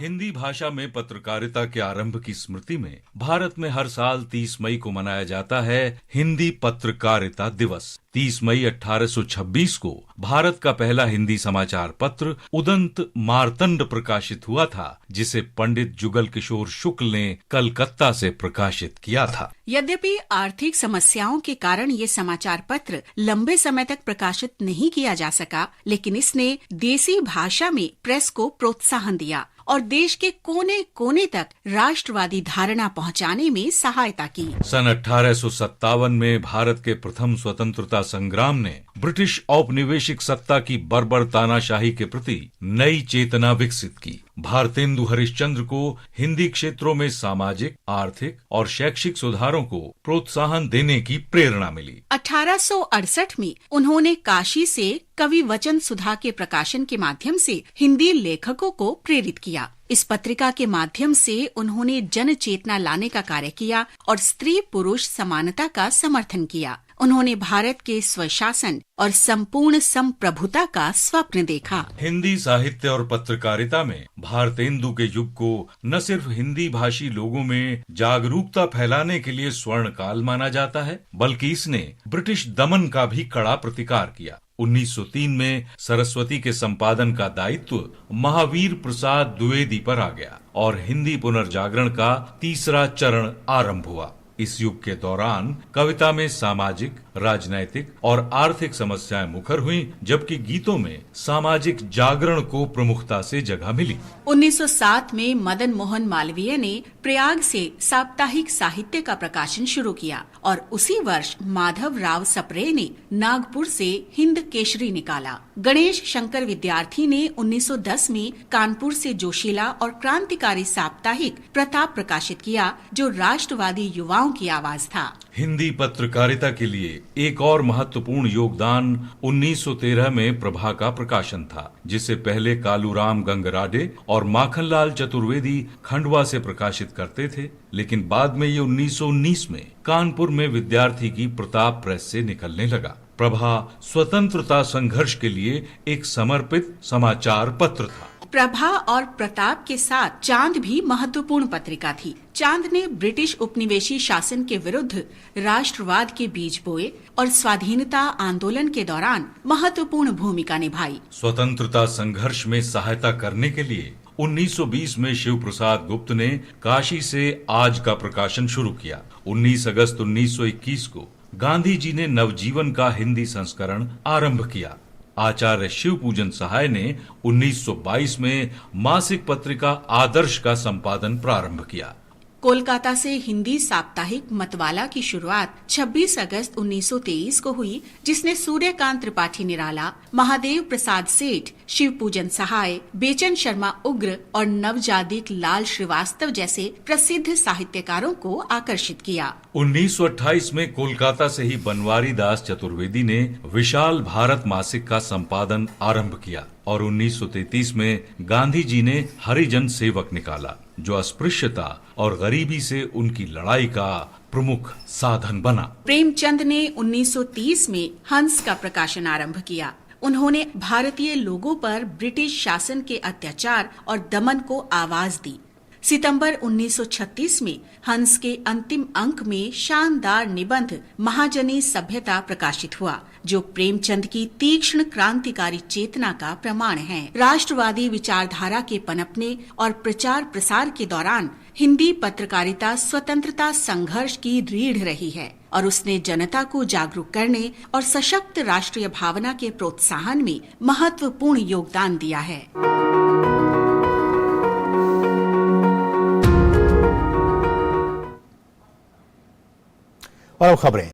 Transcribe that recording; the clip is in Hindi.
हिंदी भाषा में पत्रकारिता के आरंभ की स्मृति में भारत में हर साल 30 मई को मनाया जाता है हिंदी पत्रकारिता दिवस। 30 मई 1826 को भारत का पहला हिंदी समाचार पत्र उदंत मार्तंड प्रकाशित हुआ था, जिसे पंडित जुगल किशोर शुक्ल ने कलकत्ता से प्रकाशित किया था। यद्यपि आर्थिक समस्याओं के कारण ये समाचार पत्र लंबे समय तक प्रकाशित नहीं किया जा सका, लेकिन इसने देसी भाषा में प्रेस को प्रोत्साहन दिया और देश के कोने कोने तक राष्ट्रवादी धारणा पहुंचाने में सहायता की। सन 1857 में भारत के प्रथम स्वतंत्रता संग्राम ने ब्रिटिश औपनिवेशिक सत्ता की बर्बर तानाशाही के प्रति नई चेतना विकसित की। भारतेंदु हरिश्चंद्र को हिंदी क्षेत्रों में सामाजिक, आर्थिक और शैक्षिक सुधारों को प्रोत्साहन देने की प्रेरणा मिली। 1868 में उन्होंने काशी से कवि वचन सुधा के प्रकाशन के माध्यम से हिंदी लेखकों को प्रेरित किया। इस पत्रिका के माध्यम से उन्होंने जन चेतना लाने का कार्य किया और स्त्री पुरुष समानता का समर्थन किया। उन्होंने भारत के स्वशासन और संपूर्ण संप्रभुता का स्वप्न देखा। हिंदी साहित्य और पत्रकारिता में भारतेंदु के युग को न सिर्फ हिंदी भाषी लोगों में जागरूकता फैलाने के लिए स्वर्ण काल माना जाता है, बल्कि इसने ब्रिटिश दमन का भी कड़ा प्रतिकार किया। 1903 में सरस्वती के संपादन का दायित्व महावीर प्रसाद द्विवेदी पर आ गया और हिंदी पुनर्जागरण का तीसरा चरण आरंभ हुआ। इस युग के दौरान कविता में सामाजिक, राजनैतिक और आर्थिक समस्याएं मुखर हुईं, जबकि गीतों में सामाजिक जागरण को प्रमुखता से जगह मिली। 1907 में मदन मोहन मालवीय ने प्रयाग से साप्ताहिक साहित्य का प्रकाशन शुरू किया और उसी वर्ष माधव राव सप्रे ने नागपुर से हिंद केसरी निकाला। गणेश शंकर विद्यार्थी ने 1910 में कानपुर से जोशीला और क्रांतिकारी साप्ताहिक प्रताप प्रकाशित किया, जो राष्ट्रवादी युवाओं की आवाज था। हिंदी पत्रकारिता के लिए एक और महत्वपूर्ण योगदान 1913 में प्रभा का प्रकाशन था, जिसे पहले कालूराम गंगराडे और माखनलाल चतुर्वेदी खंडवा से प्रकाशित करते थे, लेकिन बाद में ये 1919 में कानपुर में विद्यार्थी की प्रताप प्रेस से निकलने लगा। प्रभा स्वतंत्रता संघर्ष के लिए एक समर्पित समाचार पत्र था। प्रभा और प्रताप के साथ चांद भी महत्वपूर्ण पत्रिका थी। चांद ने ब्रिटिश उपनिवेशी शासन के विरुद्ध राष्ट्रवाद के बीज बोए और स्वाधीनता आंदोलन के दौरान महत्वपूर्ण भूमिका निभाई। स्वतंत्रता संघर्ष में सहायता करने के लिए 1920 में शिव प्रसाद गुप्त ने काशी से आज का प्रकाशन शुरू किया। 19 अगस्त 1921 को गांधी जी ने नवजीवन का हिंदी संस्करण आरंभ किया। आचार्य शिव पूजन सहाय ने 1922 में मासिक पत्रिका आदर्श का संपादन प्रारंभ किया। कोलकाता से हिंदी साप्ताहिक मतवाला की शुरुआत 26 अगस्त 1923 को हुई, जिसने सूर्यकांत त्रिपाठी निराला, महादेव प्रसाद सेठ, शिव पूजन सहाय, बेचन शर्मा उग्र और नवजादिक लाल श्रीवास्तव जैसे प्रसिद्ध साहित्यकारों को आकर्षित किया। 1928 में कोलकाता से ही बनवारी दास चतुर्वेदी ने विशाल भारत मासिक का संपादन आरंभ किया और 1933 में गांधी जी ने हरिजन सेवक निकाला, जो अस्पृश्यता और गरीबी से उनकी लड़ाई का प्रमुख साधन बना। प्रेमचंद ने 1930 में हंस का प्रकाशन आरंभ किया। उन्होंने भारतीय लोगों पर ब्रिटिश शासन के अत्याचार और दमन को आवाज दी। सितंबर 1936 में हंस के अंतिम अंक में शानदार निबंध महाजनी सभ्यता प्रकाशित हुआ, जो प्रेमचंद की तीक्ष्ण क्रांतिकारी चेतना का प्रमाण है। राष्ट्रवादी विचारधारा के पनपने और प्रचार प्रसार के दौरान हिंदी पत्रकारिता स्वतंत्रता संघर्ष की रीढ़ रही है और उसने जनता को जागरूक करने और सशक्त राष्ट्रीय भावना के प्रोत्साहन में महत्वपूर्ण योगदान दिया है। और अब खबरें।